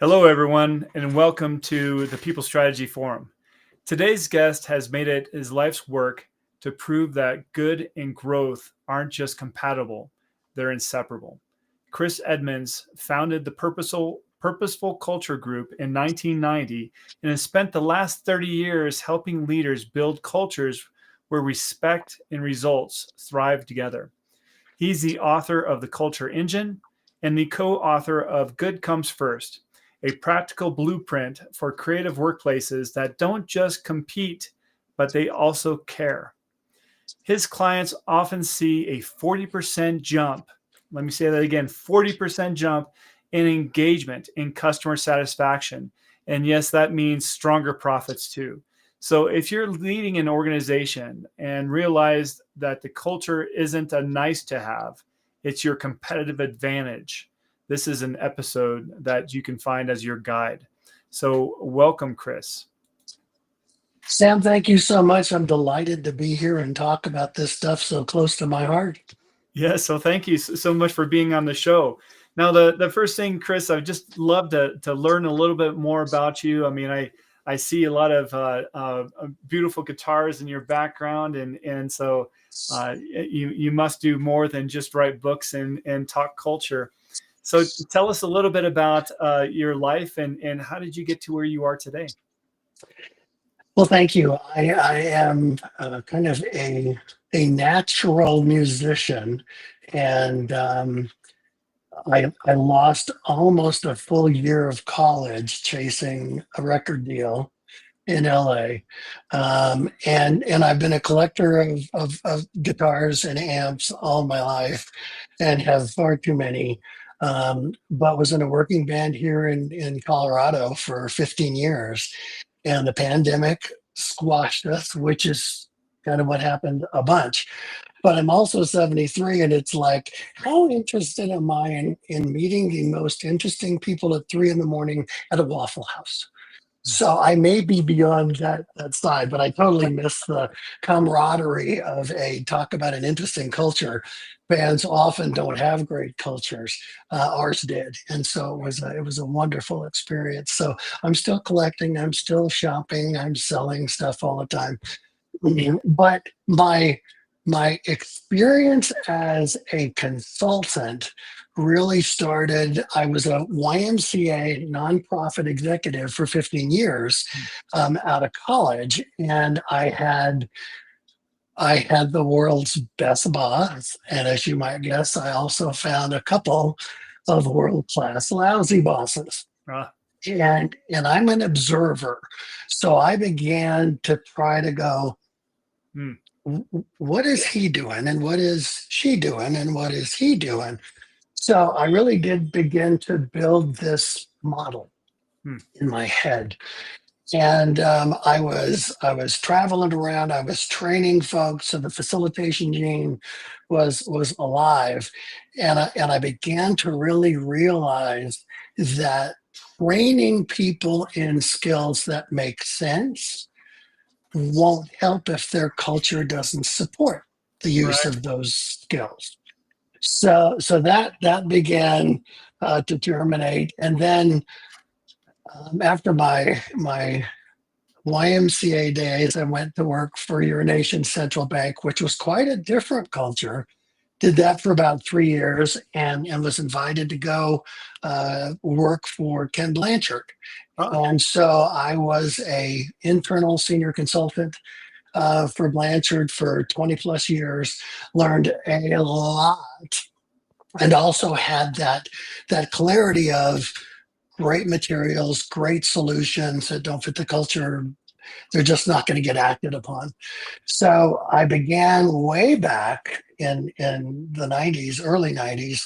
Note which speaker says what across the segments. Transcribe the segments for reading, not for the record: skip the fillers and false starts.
Speaker 1: Hello, everyone, and welcome to the People Strategy Forum. Today's guest has made it his life's work to prove that good and growth aren't just compatible, they're inseparable. Chris Edmonds founded the Purposeful Culture Group in 1990 and has spent the last 30 years helping leaders build cultures where respect and results thrive together. He's the author of The Culture Engine and the co author of Good Comes First, a practical blueprint for creative workplaces that don't just compete, but they also care. His clients often see a 40% jump. Let me say that again, 40% jump in engagement, in customer satisfaction. And yes, that means stronger profits too. So if you're leading an organization and realize that the culture isn't a nice to have, it's your competitive advantage. This is an episode that you can find as your guide. So welcome, Chris.
Speaker 2: Sam, thank you so much. I'm delighted to be here and talk about this stuff so close to my heart.
Speaker 1: Yeah, so thank you so much for being on the show. Now, the first thing, Chris, I just love to learn a little bit more about you. I mean, I see a lot of beautiful guitars in your background, and so you must do more than just write books and talk culture. So tell us a little bit about your life and how did you get to where you are today?
Speaker 2: Well, thank you. I am kind of a natural musician, and I lost almost a full year of college chasing a record deal in LA. And I've been a collector of guitars and amps all my life and have far too many. But was in a working band here in Colorado for 15 years. And the pandemic squashed us, which is kind of what happened a bunch. But I'm also 73, and it's like, how interested am I in meeting the most interesting people at 3 in the morning at a Waffle House? So I may be beyond that side, but I totally miss the camaraderie of a talk about an interesting culture. Bands often don't have great cultures. Ours did, and so it was a wonderful experience. So I'm still collecting, I'm still shopping, I'm selling stuff all the time. But my experience as a consultant really started. I was a YMCA nonprofit executive for 15 years out of college, and I had the world's best boss, and as you might guess, I also found a couple of world class lousy bosses.
Speaker 1: Uh,
Speaker 2: And I'm an observer, so I began to try to go,
Speaker 1: hmm,
Speaker 2: what is he doing and what is she doing and what is he doing? So I really did begin to build this model
Speaker 1: hmm,
Speaker 2: in my head. And I was traveling around. I was training folks, so the facilitation gene was alive, and I began to really realize that training people in skills that make sense won't help if their culture doesn't support the use
Speaker 1: right.
Speaker 2: of those skills. So that began to germinate, and then after my YMCA days, I went to work for your nation's central bank, which was quite a different culture. Did that for about 3 years, and was invited to go work for Ken Blanchard.
Speaker 1: Oh,
Speaker 2: And so I was a internal senior consultant for Blanchard for 20 plus years, learned a lot, and also had that clarity of great materials, great solutions that don't fit the culture. They're just not going to get acted upon. So I began way back in the 90s, early 90s,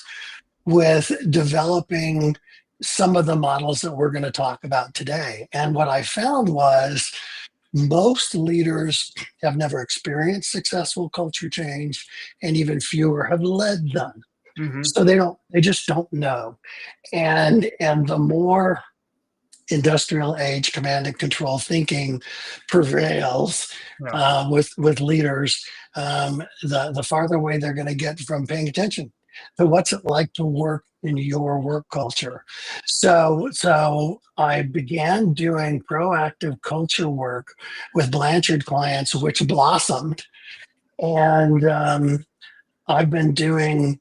Speaker 2: with developing some of the models that we're going to talk about today. And what I found was most leaders have never experienced successful culture change, and even fewer have led them.
Speaker 1: hmm,
Speaker 2: So they just don't know. And the more industrial age command and control thinking prevails
Speaker 1: yeah.
Speaker 2: with leaders, the farther away they're going to get from paying attention. So what's it like to work in your work culture? So I began doing proactive culture work with Blanchard clients, which blossomed. And I've been doing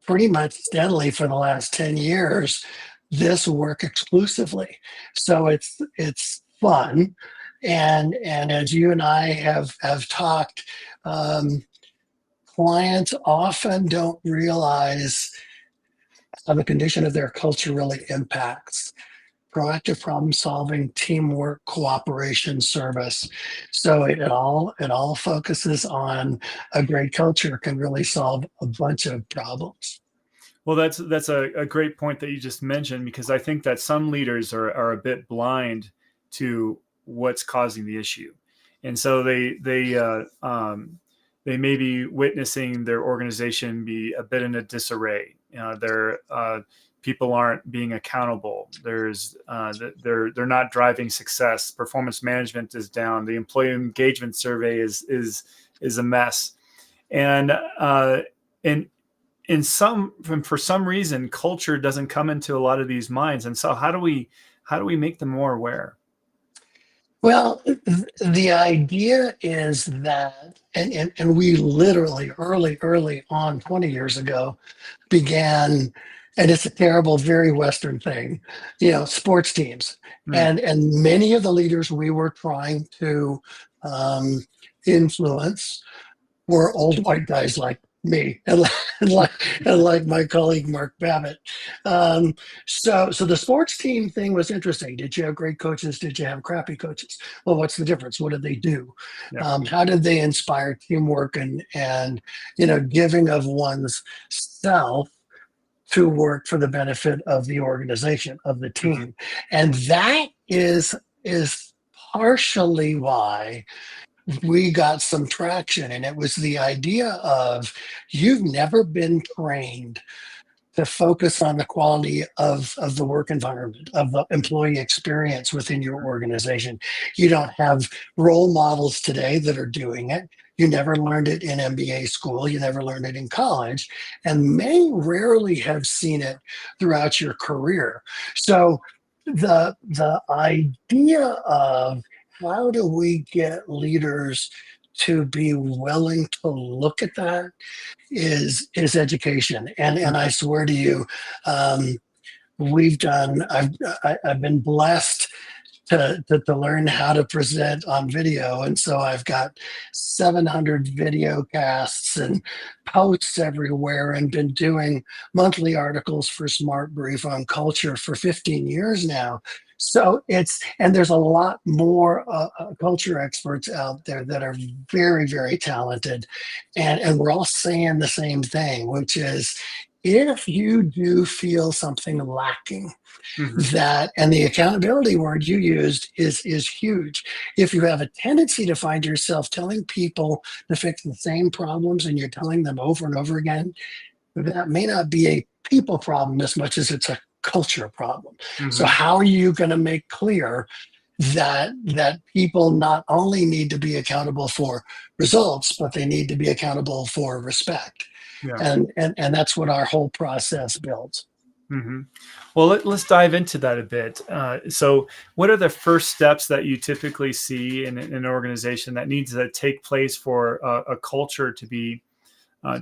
Speaker 2: pretty much steadily for the last 10 years this work exclusively. So it's fun. And as you and I have talked, um, clients often don't realize how the condition of their culture really impacts proactive problem solving, teamwork, cooperation, service. So it all focuses on a great culture can really solve a bunch of problems.
Speaker 1: Well, that's a great point that you just mentioned, because I think that some leaders are a bit blind to what's causing the issue, and so they may be witnessing their organization be a bit in a disarray. Their people aren't being accountable. They're not driving success. Performance management is down. The employee engagement survey is a mess, and and in some for some reason culture doesn't come into a lot of these minds. And so how do we make them more aware?
Speaker 2: Well, the idea is that, and we literally early on, 20 years ago, began, and it's a terrible, very Western thing, sports teams.
Speaker 1: Mm,
Speaker 2: And many of the leaders we were trying to um, influence were old white guys like me and like my colleague Mark Babbitt. So the sports team thing was interesting. Did you have great coaches? Did you have crappy coaches? Well, what's the difference? What did they do?
Speaker 1: yeah.
Speaker 2: How did they inspire teamwork and giving of one's self to work for the benefit of the organization, of the
Speaker 1: Hmm.
Speaker 2: team? And that is partially why we got some traction. And it was the idea of you've never been trained to focus on the quality of the work environment, of the employee experience within your organization. You don't have role models today that are doing it. You never learned it in MBA school. You never learned it in college, and may rarely have seen it throughout your career. So the idea of how do we get leaders to be willing to look at that is education. And I swear to you, um, we've done. I've been blessed to learn how to present on video. And so I've got 700 video casts and posts everywhere, and been doing monthly articles for Smart Brief on culture for 15 years now. So and there's a lot more culture experts out there that are very, very talented. And we're all saying the same thing, which is if you do feel something lacking,
Speaker 1: Hmm.
Speaker 2: that, and the accountability word you used is huge. If you have a tendency to find yourself telling people to fix the same problems and you're telling them over and over again, that may not be a people problem as much as it's a culture problem. So
Speaker 1: Hmm.
Speaker 2: how are you going to make clear that people not only need to be accountable for results, but they need to be accountable for respect?
Speaker 1: Yeah.
Speaker 2: And that's what our whole process builds.
Speaker 1: Hmm. Well, let's dive into that a bit. So what are the first steps that you typically see in an organization that needs to take place for a culture to be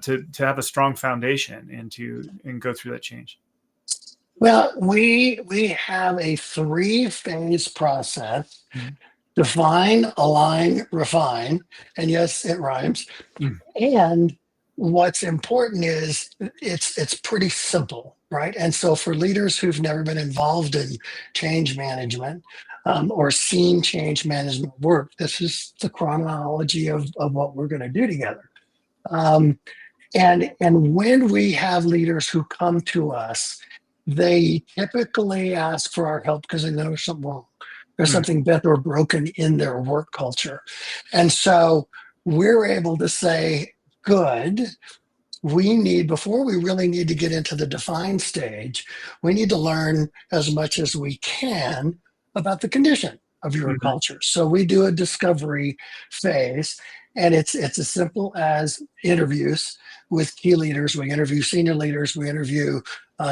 Speaker 1: to have a strong foundation and go through that change?
Speaker 2: Well, we have a three-phase process:
Speaker 1: Mhm.
Speaker 2: define, align, refine. And yes, it rhymes.
Speaker 1: Mm.
Speaker 2: And what's important is it's pretty simple, right? And so for leaders who've never been involved in change management, or seen change management work, this is the chronology of what we're going to do together. Um, and when we have leaders who come to us, they typically ask for our help because they know there's something wrong. There's
Speaker 1: Mm.
Speaker 2: something bent or broken in their work culture. And so we're able to say, good, before we really need to get into the define stage, we need to learn as much as we can about the condition of your
Speaker 1: Mhm.
Speaker 2: culture. So we do a discovery phase. And it's as simple as interviews with key leaders. We interview senior leaders, we interview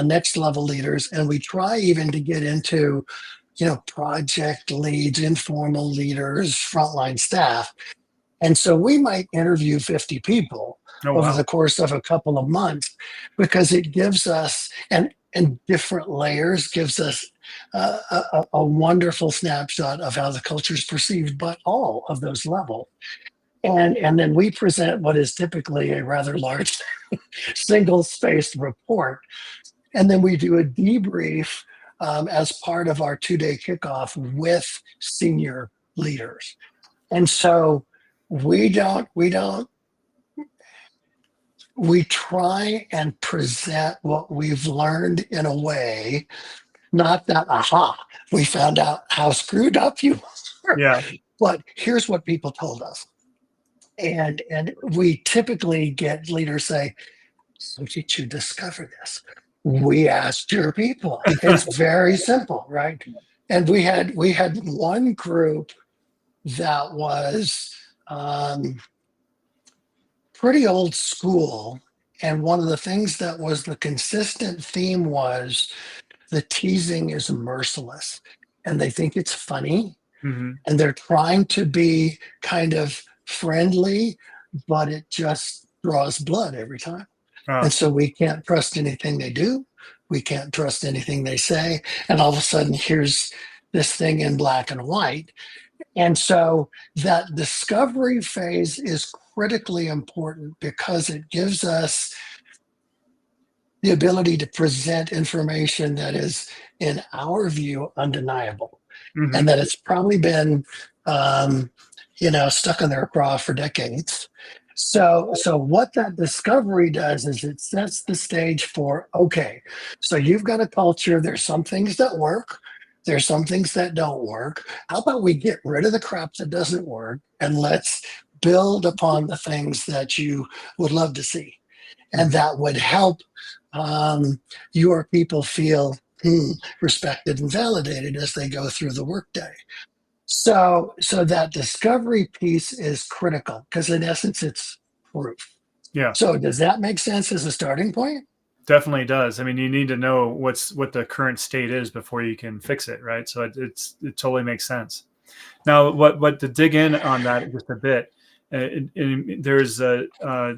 Speaker 2: next level leaders, and we try even to get into, project leads, informal leaders, frontline staff. And so we might interview 50 people
Speaker 1: Oh,
Speaker 2: over
Speaker 1: wow.
Speaker 2: the course of a couple of months, because it gives us, and different layers gives us a wonderful snapshot of how the culture is perceived by all of those levels. And then we present what is typically a rather large single spaced report. And then we do a debrief as part of our 2 day kickoff with senior leaders. And so we try and present what we've learned in a way, not that, aha, we found out how screwed up you are,
Speaker 1: Yeah.
Speaker 2: but here's what people told us. And we typically get leaders say, "So did you discover this?" We asked your people. It's very simple, right? And we had one group that was um, pretty old school. And one of the things that was the consistent theme was the teasing is merciless. And they think it's funny.
Speaker 1: Hmm.
Speaker 2: And they're trying to be kind of friendly, but it just draws blood every time. And
Speaker 1: Oh,
Speaker 2: so we can't trust anything they do. We can't trust anything they say. And all of a sudden, here's this thing in black and white. And so that discovery phase is critically important because it gives us the ability to present information that is, in our view, undeniable, and
Speaker 1: hmm.
Speaker 2: that it's probably been, stuck in their craw for decades. So what that discovery does is it sets the stage for, okay, so you've got a culture. There's some things that work. There's some things that don't work. How about we get rid of the crap that doesn't work and let's build upon the things that you would love to see, and
Speaker 1: Hmm.
Speaker 2: that would help um, your people feel respected and validated as they go through the workday. So that discovery piece is critical because in essence it's proof.
Speaker 1: Yeah.
Speaker 2: So does that make sense as a starting point?
Speaker 1: Definitely does. I mean, you need to know what the current state is before you can fix it, right? So it totally makes sense. Now, what to dig in on that just a bit, there's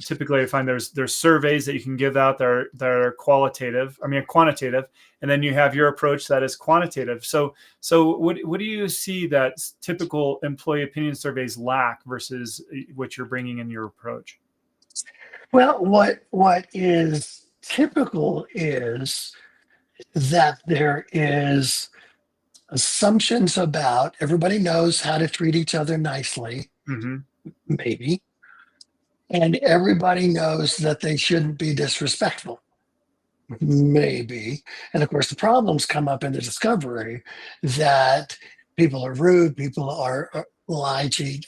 Speaker 1: typically I find there's surveys that you can give out that are qualitative, I mean quantitative, and then you have your approach that is quantitative. So what do you see that typical employee opinion surveys lack versus what you're bringing in your approach?
Speaker 2: Well, what is typical is that there is assumptions about everybody knows how to treat each other nicely,
Speaker 1: Hmm.
Speaker 2: maybe, and everybody knows that they shouldn't be disrespectful, maybe. And of course, the problems come up in the discovery that people are rude, people are lie, cheat,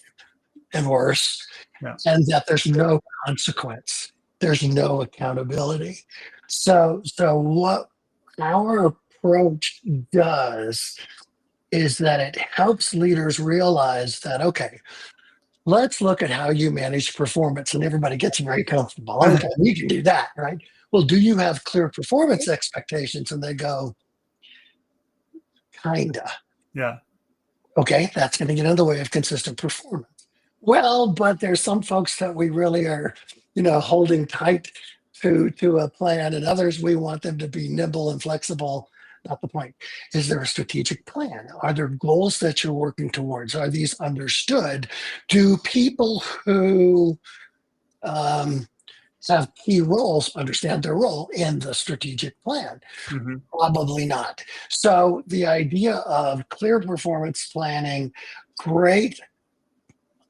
Speaker 2: and worse,
Speaker 1: Yeah.
Speaker 2: and that there's no consequence, there's no accountability. So what our approach does is that it helps leaders realize that, okay, let's look at how you manage performance. And everybody gets very comfortable. Okay, we can do that, right? Well, do you have clear performance expectations? And they go, kinda.
Speaker 1: Yeah.
Speaker 2: Okay, that's going to get in the way of consistent performance. Well, but there's some folks that we really are, holding tight to a plan, and others we want them to be nimble and flexible. Not the point. Is there a strategic plan? Are there goals that you're working towards? Are these understood? Do people who um, have key roles understand their role in the strategic plan?
Speaker 1: Hmm.
Speaker 2: Probably not. So the idea of clear performance planning, great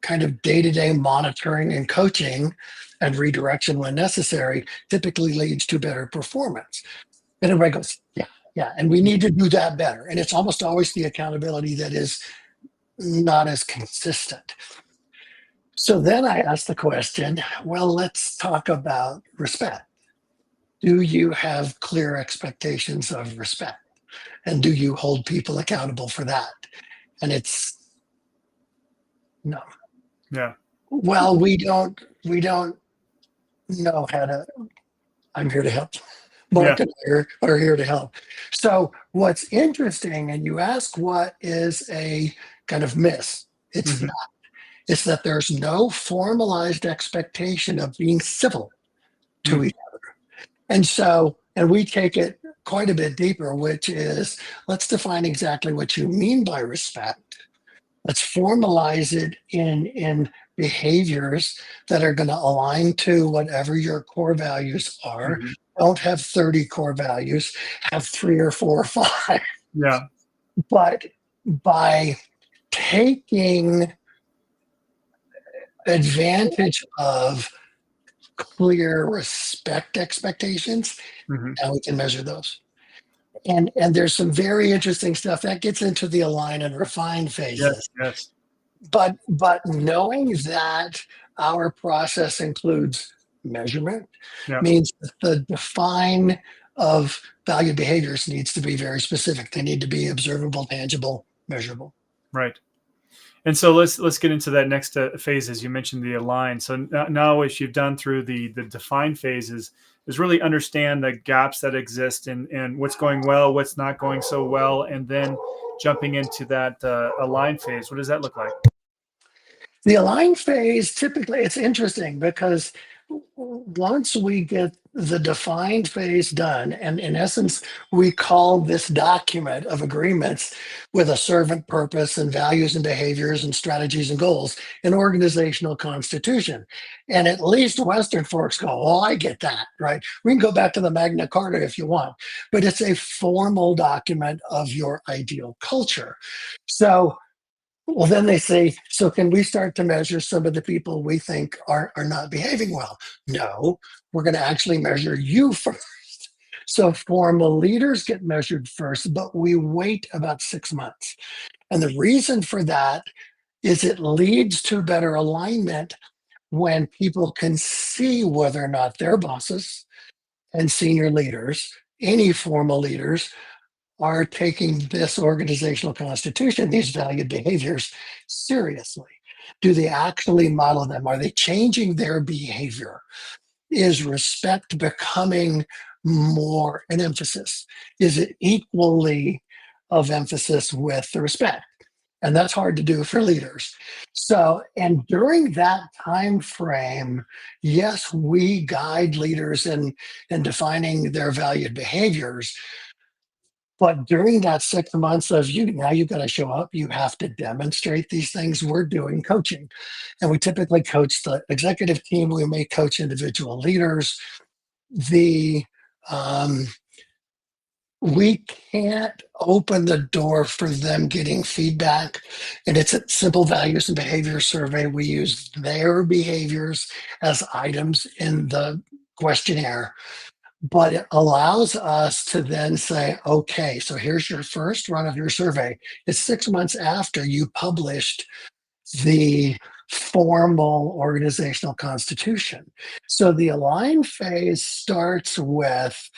Speaker 2: kind of day-to-day monitoring and coaching and redirection when necessary typically leads to better performance. And everybody goes, yeah, yeah. And we need to do that better. And it's almost always the accountability that is not as consistent. So then I ask the question, well, let's talk about respect. Do you have clear expectations of respect? And do you hold people accountable for that? And it's no.
Speaker 1: Yeah.
Speaker 2: Well, we don't know how to. I'm here to help.
Speaker 1: Yeah.
Speaker 2: Mark and I are here to help. So what's interesting, and you ask what is a kind of miss? It's
Speaker 1: Hmm.
Speaker 2: not. It's that there's no formalized expectation of being civil to
Speaker 1: Mm.
Speaker 2: each other. And so, and we take it quite a bit deeper, which is let's define exactly what you mean by respect. Let's formalize it in behaviors that are going to align to whatever your core values are.
Speaker 1: Hmm.
Speaker 2: Don't have 30 core values, have three or four or five.
Speaker 1: Yeah.
Speaker 2: But by taking advantage of clear respect expectations,
Speaker 1: Hmm.
Speaker 2: now we can measure those. And there's some very interesting stuff that gets into the align and refine
Speaker 1: Yes.
Speaker 2: phases.
Speaker 1: Yes.
Speaker 2: But knowing that our process includes measurement
Speaker 1: Yeah.
Speaker 2: means that the define of valued behaviors needs to be very specific. They need to be observable, tangible, measurable.
Speaker 1: Right. And so let's get into that next phase, as you mentioned, the align. So now, as you've done through the define phases, is really understand the gaps that exist and what's going well, what's not going so well, and then jumping into that align phase. What does that look like?
Speaker 2: The align phase, typically, it's interesting because once we get the defined phase done, and in essence, we call this document of agreements with a servant purpose and values and behaviors and strategies and goals, an organizational constitution. And at least Western folks go, oh, I get that, right? We can go back to the Magna Carta if you want, but it's a formal document of your ideal culture. So well, then they say, so can we start to measure some of the people we think are not behaving well? No, we're going to actually measure you first. So formal leaders get measured first, but we wait about 6 months. And the reason for that is it leads to better alignment when people can see whether or not their bosses and senior leaders, any formal leaders, are taking this organizational constitution, these valued behaviors, seriously. Do they actually model them? Are they changing their behavior? Is respect becoming more an emphasis? Is it equally of emphasis with the respect? And that's hard to do for leaders. So, and during that time frame, yes, we guide leaders in defining their valued behaviors, but during that 6 months of you, now you've got to show up, you have to demonstrate these things. We're doing coaching. And we typically coach the executive team. We may coach individual leaders. The we can't open the door for them getting feedback. And it's a simple values and behavior survey. We use their behaviors as items in the questionnaire, but it allows us to then say, okay, so here's your first run of your survey. It's 6 months after you published the formal organizational constitution. So the align phase starts with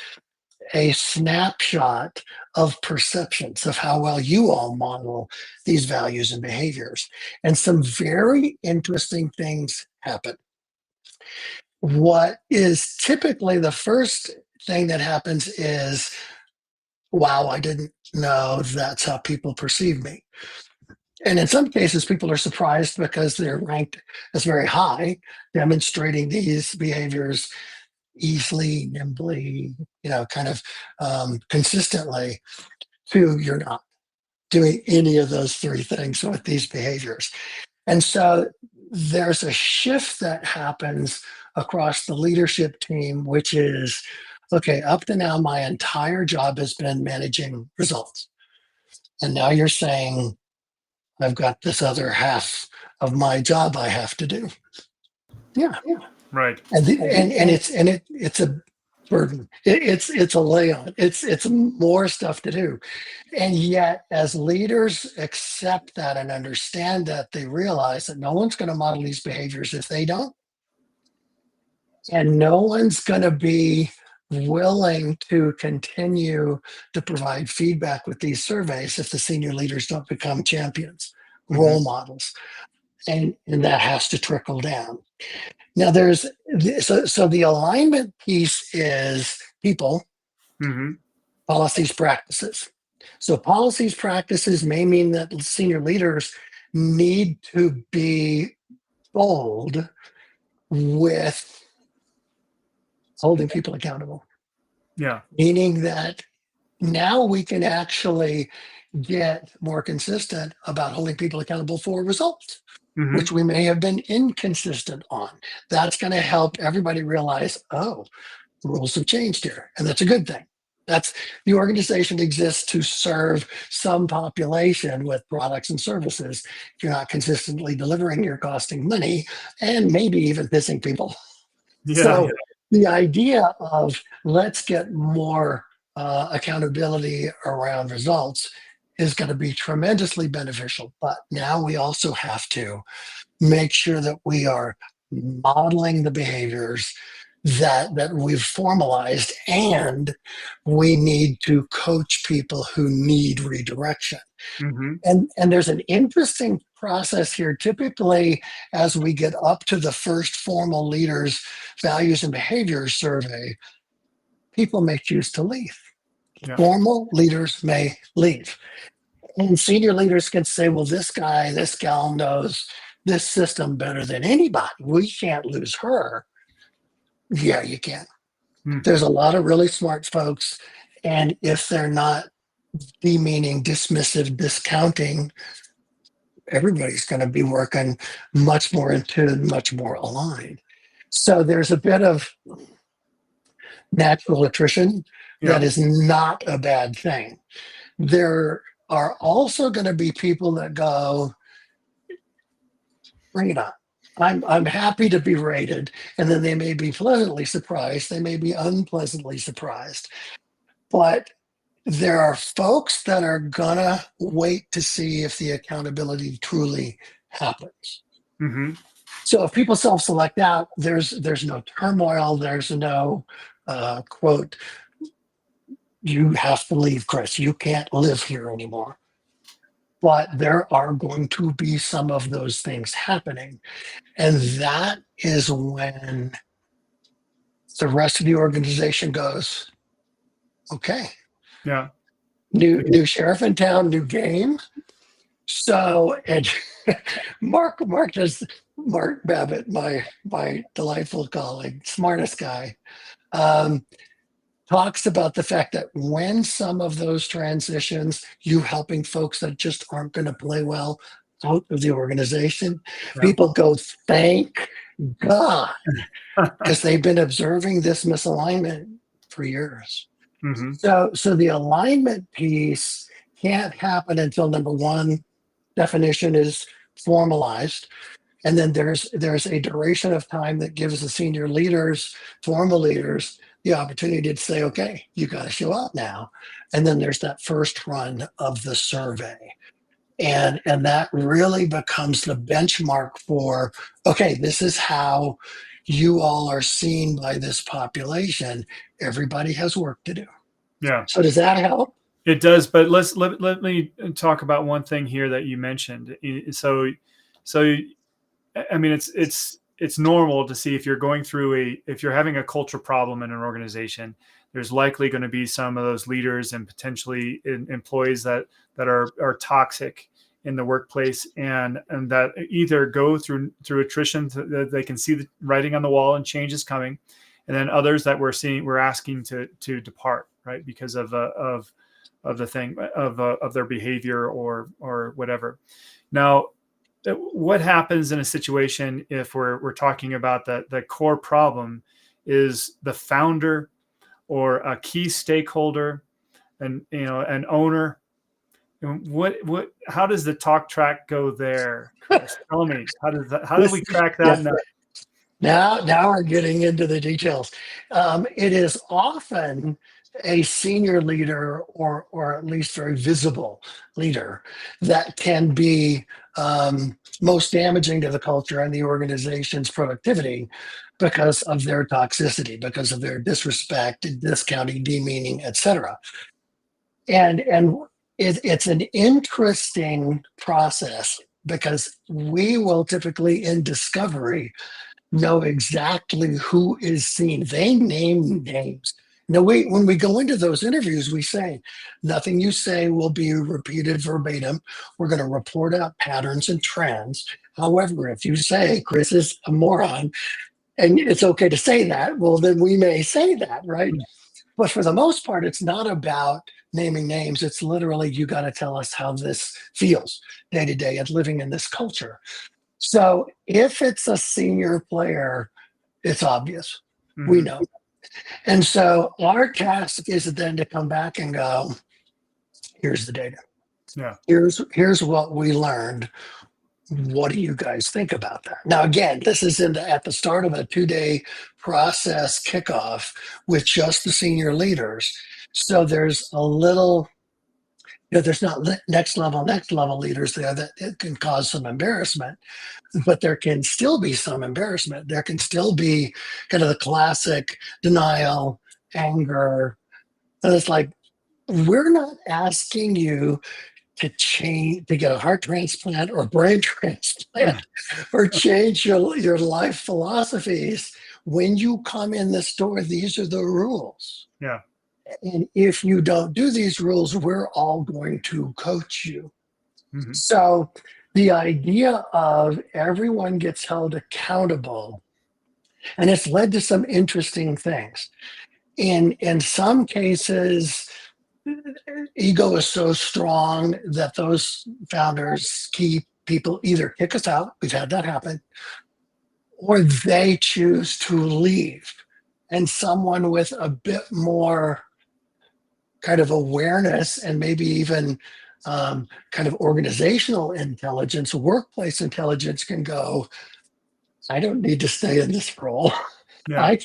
Speaker 2: a snapshot of perceptions of how well you all model these values and behaviors. And some very interesting things happen. What is typically the first thing that happens is, wow, I didn't know that's how people perceive me. And in some cases, people are surprised because they're ranked as very high, demonstrating these behaviors easily, nimbly, kind of consistently, to you're not doing any of those three things with these behaviors. And so there's a shift that happens across the leadership team, which is okay, up to now, my entire job has been managing results. And now you're saying, I've got this other half of my job I have to do. Yeah.
Speaker 1: Right.
Speaker 2: And it's a burden. It's a lay on. It's more stuff to do. And yet, as leaders accept that and understand that, they realize that no one's going to model these behaviors if they don't. And no one's going to be willing to continue to provide feedback with these surveys if the senior leaders don't become champions,
Speaker 1: Hmm.
Speaker 2: role models. and that has to trickle down. Now so the alignment piece is people,
Speaker 1: Mm-hmm.
Speaker 2: policies, practices. So policies, practices may mean that senior leaders need to be bold with holding people accountable,
Speaker 1: Yeah.
Speaker 2: meaning that now we can actually get more consistent about holding people accountable for results,
Speaker 1: Mm-hmm.
Speaker 2: which we may have been inconsistent on. That's going to help everybody realize, oh, the rules have changed here. And that's a good thing. That's the organization exists to serve some population with products and services. If you're not consistently delivering, you're costing money and maybe even pissing people.
Speaker 1: Yeah.
Speaker 2: So the idea of let's get more accountability around results is going to be tremendously beneficial. But now we also have to make sure that we are modeling the behaviors that we've formalized, and we need to coach people who need redirection.
Speaker 1: Mm-hmm.
Speaker 2: And there's an interesting process here. Typically, as we get up to the first formal leaders values and behaviors survey, people may choose to leave.
Speaker 1: Yeah.
Speaker 2: Formal leaders may leave, and senior leaders can say, well, this guy, this gal knows this system better than anybody, we can't lose her. Yeah, you can.
Speaker 1: Mm.
Speaker 2: There's a lot of really smart folks, and if they're not demeaning, dismissive, discounting, everybody's going to be working much more in tune, much more aligned. So there's a bit of natural attrition that
Speaker 1: Yeah.
Speaker 2: is not a bad thing. There are also going to be people that go, bring it on. I'm happy to be rated. And then they may be pleasantly surprised. They may be unpleasantly surprised. But there are folks that are gonna wait to see if the accountability truly happens.
Speaker 1: Mm-hmm.
Speaker 2: So if people self-select out, there's no turmoil, there's no quote, you have to leave, Chris, you can't live here anymore. But there are going to be some of those things happening. And that is when the rest of the organization goes, okay,
Speaker 1: Yeah.
Speaker 2: new sheriff in town, new game. So, and Mark Babbitt, my delightful colleague, smartest guy, um, talks about the fact that when some of those transitions, you helping folks that just aren't going to play well out of the organization,
Speaker 1: Yeah.
Speaker 2: people go, thank God, because they've been observing this misalignment for years.
Speaker 1: Mm-hmm.
Speaker 2: So the alignment piece can't happen until number one, definition is formalized, and then there's a duration of time that gives the senior leaders, formal leaders, the opportunity to say, okay, you got to show up now. And then there's that first run of the survey, and that really becomes the benchmark for, okay, this is how you all are seen by this population. Everybody has work to do.
Speaker 1: Yeah.
Speaker 2: So does that help?
Speaker 1: It does, but let me talk about one thing here that you mentioned. So I mean, it's normal to see if you're going through if you're having a culture problem in an organization, there's likely going to be some of those leaders and potentially employees that are toxic in the workplace, and that either go through attrition that they can see the writing on the wall and change is coming, and then others that we're asking to depart, right, because of the thing of their behavior or whatever. Now, what happens in a situation if we're talking about the core problem is the founder or a key stakeholder and an owner? And how does the talk track go there, Chris? Tell me, how do we crack that
Speaker 2: Yeah.
Speaker 1: nut?
Speaker 2: Now we're getting into the details. It is often a senior leader or at least very visible leader that can be most damaging to the culture and the organization's productivity because of their toxicity, because of their disrespect, discounting, demeaning, etc. And it's an interesting process because we will typically in discovery know exactly who is seen. They name names. Now, when we go into those interviews, we say nothing you say will be repeated verbatim. We're going to report out patterns and trends. However, if you say Chris is a moron, and it's okay to say that, well, then we may say that, right? But for the most part, it's not about naming names. It's literally, you got to tell us how this feels day to day and living in this culture. So if it's a senior player, it's obvious. We
Speaker 1: Mm-hmm.
Speaker 2: know. And so our task is then to come back and go, here's the data.
Speaker 1: Yeah.
Speaker 2: Here's what we learned. What do you guys think about that? Now, again, this is at the start of a 2-day process kickoff with just the senior leaders. So there's a little, there's not next level leaders there that it can cause some embarrassment, but there can still be some embarrassment. There can still be kind of the classic denial, anger. And it's like, we're not asking you to change, to get a heart transplant or brain transplant or change your life philosophies. When you come in this door, these are the rules.
Speaker 1: Yeah.
Speaker 2: And if you don't do these rules, we're all going to coach you.
Speaker 1: Mm-hmm.
Speaker 2: So the idea of everyone gets held accountable, and it's led to some interesting things. In some cases, ego is so strong that those founders keep people either kick us out, we've had that happen, or they choose to leave. And someone with a bit more kind of awareness and maybe even kind of organizational intelligence, workplace intelligence can go, I don't need to stay in this role.
Speaker 1: Yeah.
Speaker 2: I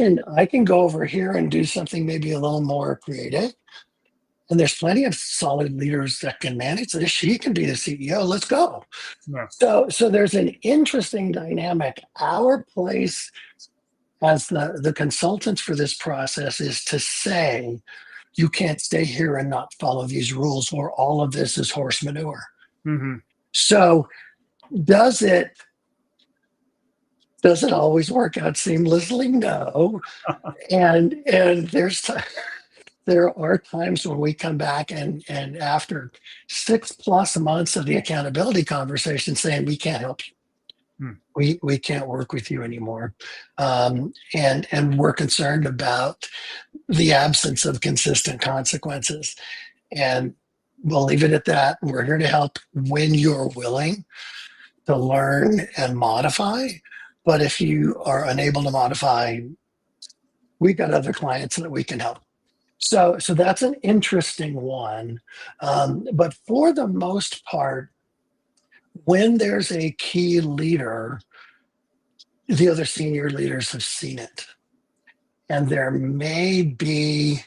Speaker 2: can go over here and do something maybe a little more creative. And there's plenty of solid leaders that can manage this. She can be the CEO. Let's go.
Speaker 1: Yeah.
Speaker 2: So there's an interesting dynamic. Our place as the consultants for this process is to say, you can't stay here and not follow these rules, or all of this is horse manure.
Speaker 1: Mm-hmm.
Speaker 2: So does it always work out seamlessly? No. And there are times when we come back and after 6+ months of the accountability conversation saying we can't help you. We can't work with you anymore. And we're concerned about the absence of consistent consequences. And we'll leave it at that. We're here to help when you're willing to learn and modify. But if you are unable to modify, we've got other clients that we can help. So that's an interesting one. But for the most part, when there's a key leader, the other senior leaders have seen it. And there may be,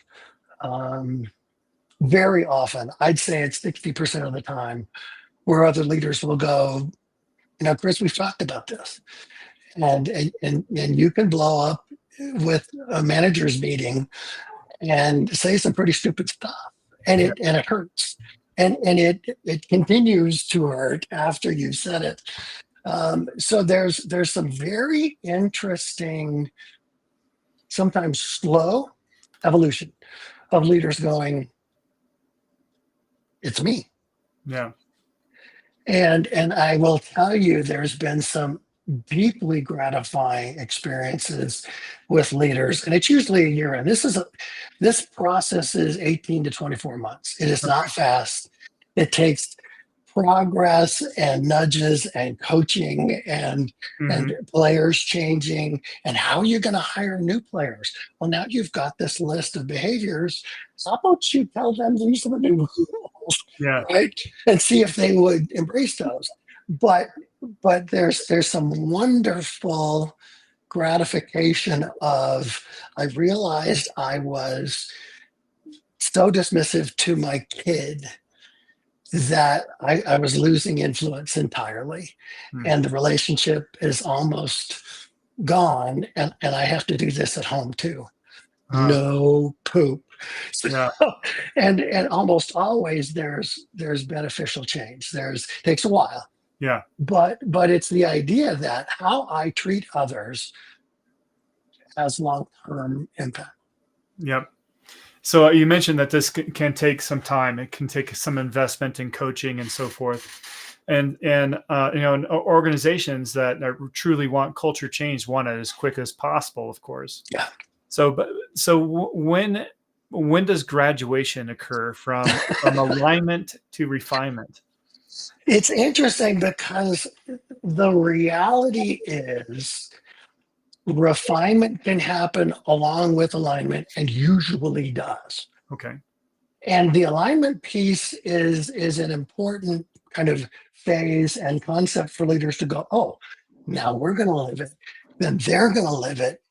Speaker 2: very often, I'd say it's 60% of the time, where other leaders will go, Chris, we've talked about this. And you can blow up with a manager's meeting and say some pretty stupid stuff. And it hurts. And it continues to hurt after you've said it. So there's some very interesting, sometimes slow evolution of leaders going, it's me.
Speaker 1: Yeah.
Speaker 2: And I will tell you, there's been some deeply gratifying experiences with leaders, and it's usually a year. And this process is 18 to 24 months. It is not fast. It takes progress and nudges and coaching and players changing. And how are you going to hire new players? Well, now you've got this list of behaviors. How about you tell them these are the new rules, right? And see if they would embrace those. But there's some wonderful gratification of, I realized I was so dismissive to my kid that I was losing influence entirely. And the relationship is almost gone. And I have to do this at home too. No poop. So, and almost always there's beneficial change. Takes a while.
Speaker 1: Yeah.
Speaker 2: but it's the idea that how I treat others has long-term impact.
Speaker 1: Yep. So you mentioned that this can take some time. It can take some investment in coaching and so forth. And in organizations that truly want culture change want it as quick as possible, of course.
Speaker 2: Yeah.
Speaker 1: So when does graduation occur from alignment to refinement?
Speaker 2: It's interesting because the reality is refinement can happen along with alignment and usually does.
Speaker 1: Okay.
Speaker 2: And the alignment piece is an important kind of phase and concept for leaders to go, oh, now we're going to live it, then they're going to live it.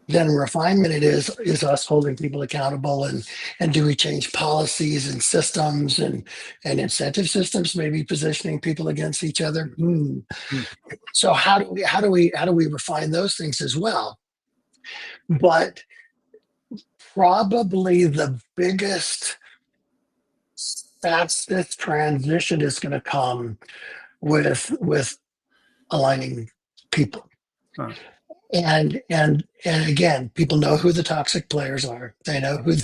Speaker 2: Then refinement it is us holding people accountable, and do we change policies and systems and incentive systems, maybe positioning people against each other.
Speaker 1: Hmm.
Speaker 2: So how do we refine those things as well? But probably the biggest fastest transition is going to come with aligning people.
Speaker 1: Huh.
Speaker 2: And again, people know who the toxic players are. They know who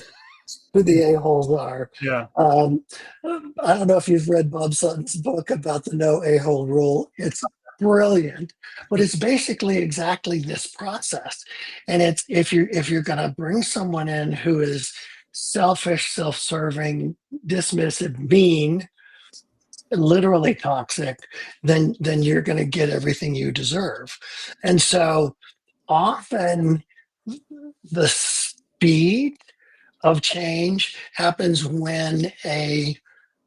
Speaker 2: the a-holes are.
Speaker 1: Yeah.
Speaker 2: Um, I don't know if you've read Bob Sutton's book about the no a-hole rule. It's brilliant, but it's basically exactly this process. And it's if you're going to bring someone in who is selfish, self-serving, dismissive, mean, literally toxic, then you're going to get everything you deserve. And so often the speed of change happens when a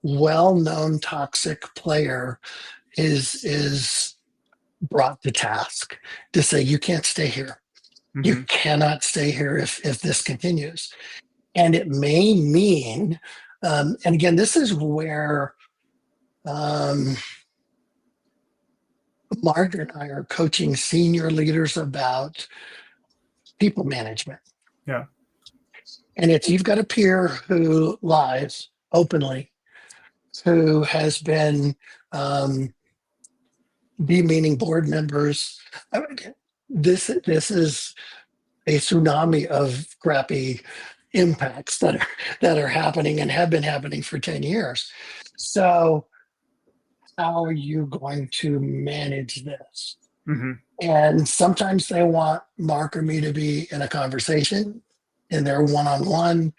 Speaker 2: well-known toxic player is brought to task to say you can't stay here. You
Speaker 1: Hmm.
Speaker 2: cannot stay here if this continues. And it may mean, and again, this is where um, Margaret and I are coaching senior leaders about people management.
Speaker 1: Yeah.
Speaker 2: And it's you've got a peer who lies openly, who has been demeaning board members. I mean, this is a tsunami of crappy impacts that are happening and have been happening for 10 years. So how are you going to manage this?
Speaker 1: Hmm.
Speaker 2: And sometimes they want Mark or me to be in a conversation in their one-on-one.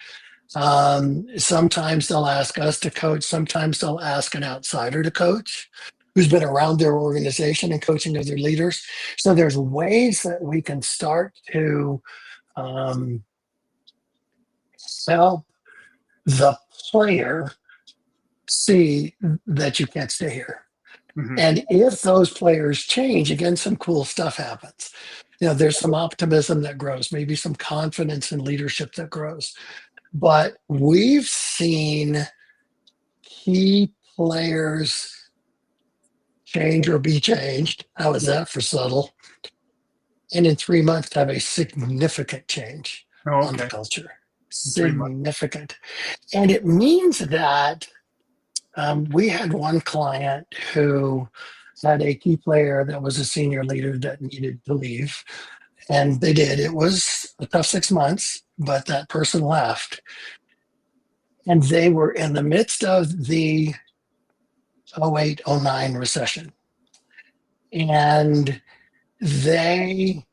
Speaker 2: Sometimes they'll ask us to coach. Sometimes they'll ask an outsider to coach who's been around their organization and coaching other leaders. So there's ways that we can start to um, help the player see that you can't stay here.
Speaker 1: Hmm.
Speaker 2: And if those players change, again, some cool stuff happens. There's some optimism that grows, maybe some confidence in leadership that grows. But we've seen key players change or be changed. How is that for subtle? And in 3 months, have a significant change
Speaker 1: Oh,
Speaker 2: on the
Speaker 1: okay.
Speaker 2: culture.
Speaker 1: 3 months.
Speaker 2: Significant. And it means that we had one client who had a key player that was a senior leader that needed to leave. And they did. It was a tough 6 months, but that person left. And they were in the midst of the 08, 09 recession. And they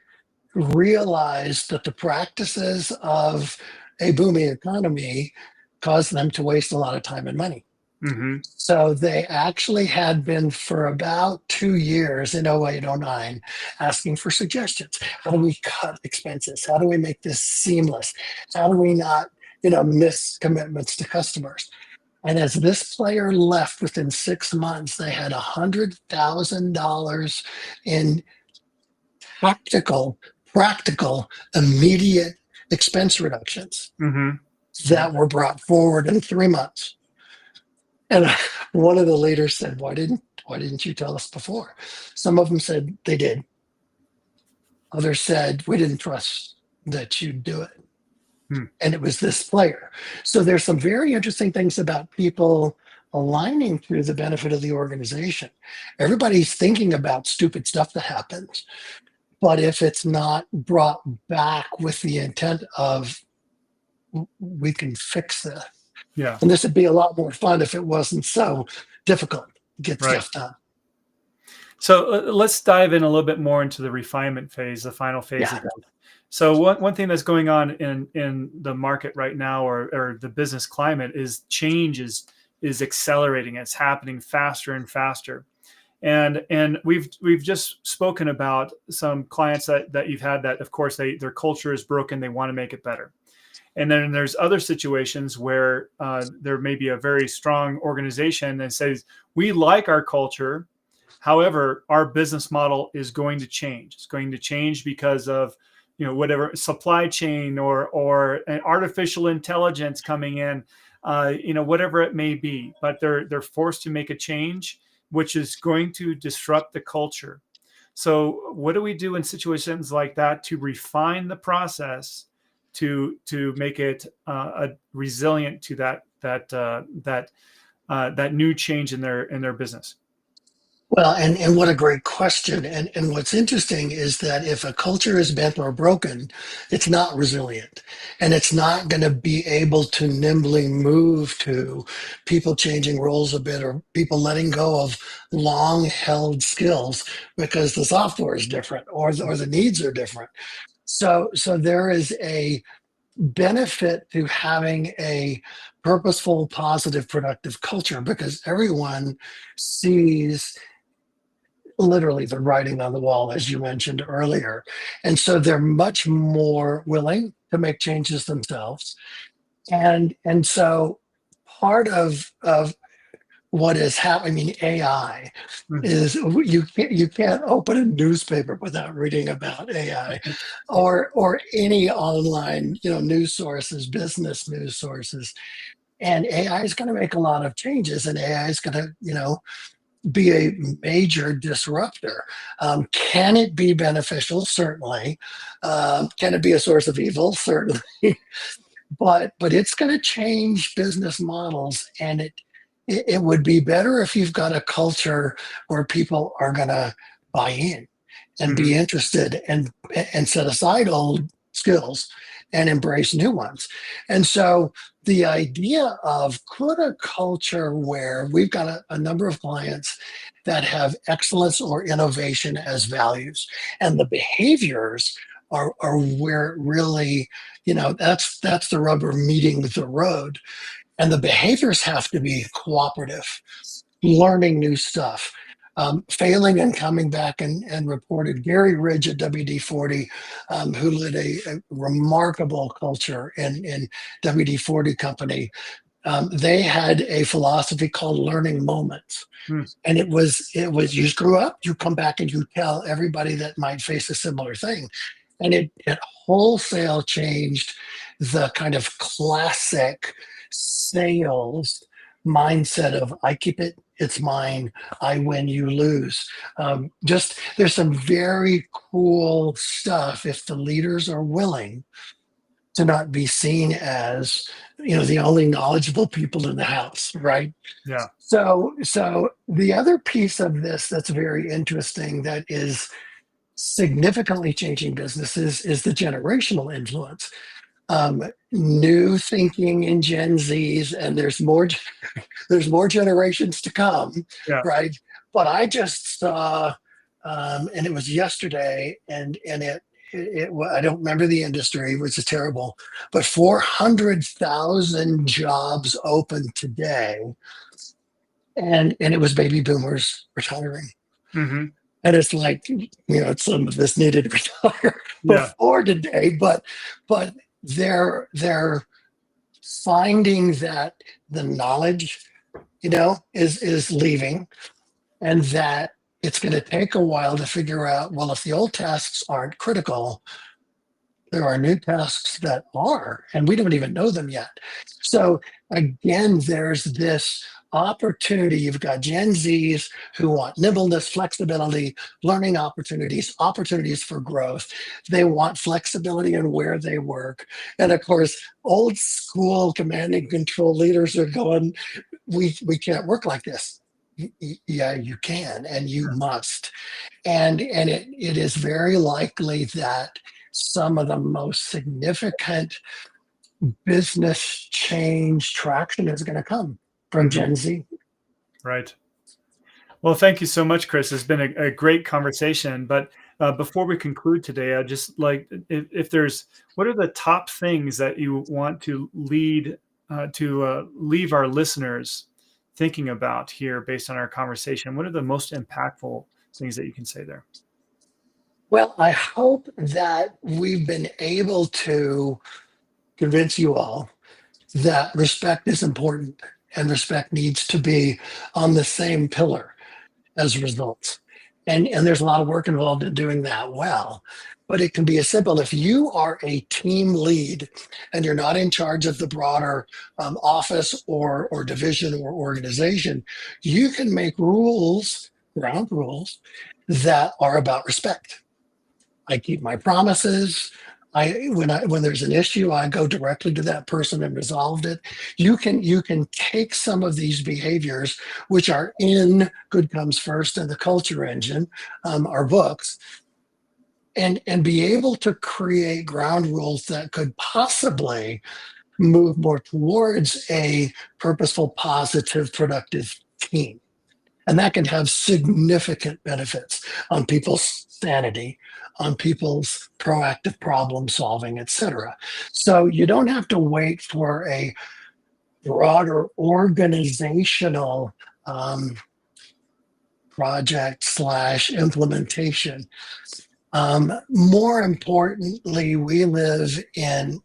Speaker 2: realized that the practices of a booming economy caused them to waste a lot of time and money.
Speaker 1: Hmm.
Speaker 2: So they actually had been for about 2 years in 08, 09 asking for suggestions. How do we cut expenses? How do we make this seamless? How do we not, miss commitments to customers? And as this player left within 6 months, they had $100,000 in practical, immediate expense reductions
Speaker 1: Hmm.
Speaker 2: that were brought forward in 3 months. And one of the leaders said, why didn't you tell us before? Some of them said they did. Others said, we didn't trust that you'd do it.
Speaker 1: Hmm.
Speaker 2: And it was this player. So there's some very interesting things about people aligning to the benefit of the organization. Everybody's thinking about stupid stuff that happens, but if it's not brought back with the intent of we can fix this,
Speaker 1: Yeah.
Speaker 2: and this would be a lot more fun if it wasn't so difficult to get
Speaker 1: Right.
Speaker 2: stuff done.
Speaker 1: So let's dive in a little bit more into the refinement phase, the final phase
Speaker 2: Yeah.
Speaker 1: of that. So one thing that's going on in the market right now, or the business climate, is change is accelerating. It's happening faster and faster. And we've just spoken about some clients that you've had that, of course, their culture is broken. They want to make it better. And then there's other situations where there may be a very strong organization that says, we like our culture. However, our business model is going to change. It's going to change because of, whatever supply chain or an artificial intelligence coming in, whatever it may be. But they're forced to make a change, which is going to disrupt the culture. So, what do we do in situations like that to refine the process to make it resilient to that new change in their business?
Speaker 2: Well, and what a great question. And what's interesting is that if a culture is bent or broken, it's not resilient. And it's not going to be able to nimbly move to people changing roles a bit or people letting go of long held skills because the software is different or the needs are different. So there is a benefit to having a purposeful, positive, productive culture because everyone sees literally the writing on the wall, as you mentioned earlier. And so they're much more willing to make changes themselves. And so part of what is happening, I mean, AI
Speaker 1: Mhm.
Speaker 2: is you can't open a newspaper without reading about AI or any online, news sources, business news sources. And AI is going to make a lot of changes and AI is going to, be a major disruptor. Can it be beneficial? Certainly. Can it be a source of evil? Certainly. But it's going to change business models, and it would be better if you've got a culture where people are going to buy in and be
Speaker 1: Mhm.
Speaker 2: interested and set aside old skills and embrace new ones. And so the idea of could a culture where we've got a number of clients that have excellence or innovation as values and the behaviors are where it really, that's the rubber meeting the road. And the behaviors have to be cooperative, learning new stuff, failing and coming back and reported. Gary Ridge at WD-40, who led a remarkable culture in WD-40 company, they had a philosophy called learning moments.
Speaker 1: Mm.
Speaker 2: And it was you screw up, you come back and you tell everybody that might face a similar thing. And it wholesale changed the kind of classic sales mindset of I keep it, it's mine, I win, you lose. Just there's some very cool stuff if the leaders are willing to not be seen as the only knowledgeable people in the house, right?
Speaker 1: Yeah.
Speaker 2: So the other piece of this that's very interesting that is significantly changing businesses is the generational influence. New thinking in Gen Zs, and there's more generations to come,
Speaker 1: Yeah.
Speaker 2: right? But I just saw, and it was yesterday, and I don't remember the industry, which is terrible, but 400,000 jobs open today, and it was baby boomers retiring.
Speaker 1: Hmm.
Speaker 2: And it's like, some of this needed to retire
Speaker 1: Yeah.
Speaker 2: before today, but they're finding that the knowledge, is leaving, and that it's going to take a while to figure out, well, if the old tasks aren't critical, there are new tasks that are, and we don't even know them yet. So again, there's this opportunity. You've got Gen Zs who want nimbleness, flexibility, learning opportunities for growth. They want flexibility in where they work. And of course, old school command and control leaders are going, we can't work like this. Yeah, you can, and you must. And it is very likely that some of the most significant business change traction is going to come from
Speaker 1: Mhm.
Speaker 2: Gen Z.
Speaker 1: Right. Well, thank you so much, Chris. It's been a great conversation. But before we conclude today, I'd just like, if there's, what are the top things that you want to leave our listeners thinking about here based on our conversation? What are the most impactful things that you can say there?
Speaker 2: Well, I hope that we've been able to convince you all that respect is important and respect needs to be on the same pillar as results. And there's a lot of work involved in doing that well. But it can be as simple if you are a team lead and you're not in charge of the broader office or division or organization, you can make rules, ground rules, that are about respect. I keep my promises. When there's an issue, I go directly to that person and resolved it. You can take some of these behaviors, which are in Good Comes First and the Culture Engine, our books, and be able to create ground rules that could possibly move more towards a purposeful, positive, productive team. And that can have significant benefits on people's sanity, on people's proactive problem solving, et cetera. So you don't have to wait for a broader organizational project slash implementation. More importantly, we live in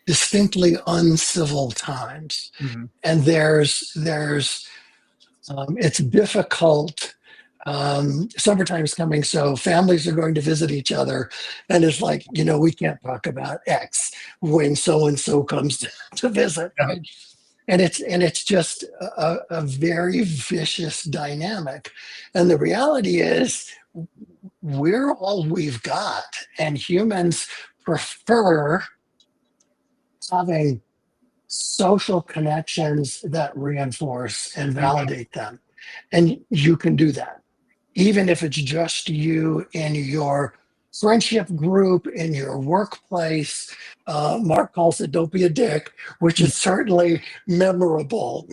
Speaker 2: distinctly uncivil times,
Speaker 1: Mhm.
Speaker 2: and it's difficult. Summertime's coming, so families are going to visit each other, and it's like, we can't talk about X when so and so comes to visit,
Speaker 1: Yeah.
Speaker 2: right? And it's just a very vicious dynamic. And the reality is, we're all we've got, and humans prefer having social connections that reinforce and
Speaker 1: Mhm.
Speaker 2: validate them. And you can do that, even if it's just you in your friendship group, in your workplace. Mark calls it "Don't be a dick," which is certainly memorable.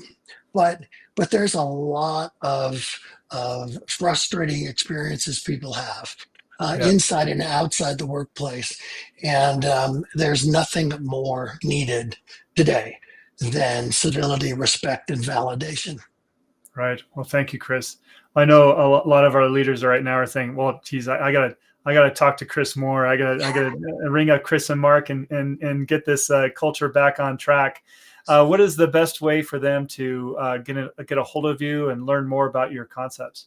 Speaker 2: But there's a lot of frustrating experiences people have
Speaker 1: Yeah.
Speaker 2: inside and outside the workplace, and there's nothing more needed today than civility, respect, and validation.
Speaker 1: Right. Well, thank you, Chris. I know lot of our leaders right now are saying, "Well, geez, I gotta talk to Chris more. I gotta ring up Chris and Mark and get this culture back on track." What is the best way for them to get a hold of you and learn more about your concepts?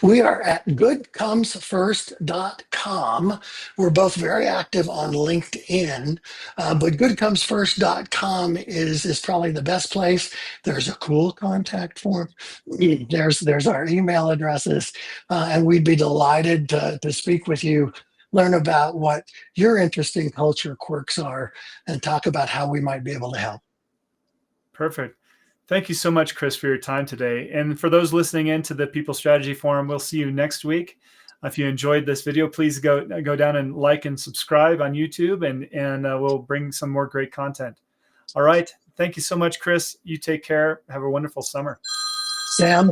Speaker 2: We are at goodcomesfirst.com. We're both very active on LinkedIn, but goodcomesfirst.com is probably the best place. There's a cool contact form. There's our email addresses, and we'd be delighted to speak with you, learn about what your interesting culture quirks are, and talk about how we might be able to help.
Speaker 1: Perfect. Thank you so much, Chris, for your time today. And for those listening in to the People Strategy Forum, we'll see you next week. If you enjoyed this video, please go down and like and subscribe on YouTube, and we'll bring some more great content. All right. Thank you so much, Chris. You take care. Have a wonderful summer.
Speaker 2: Sam,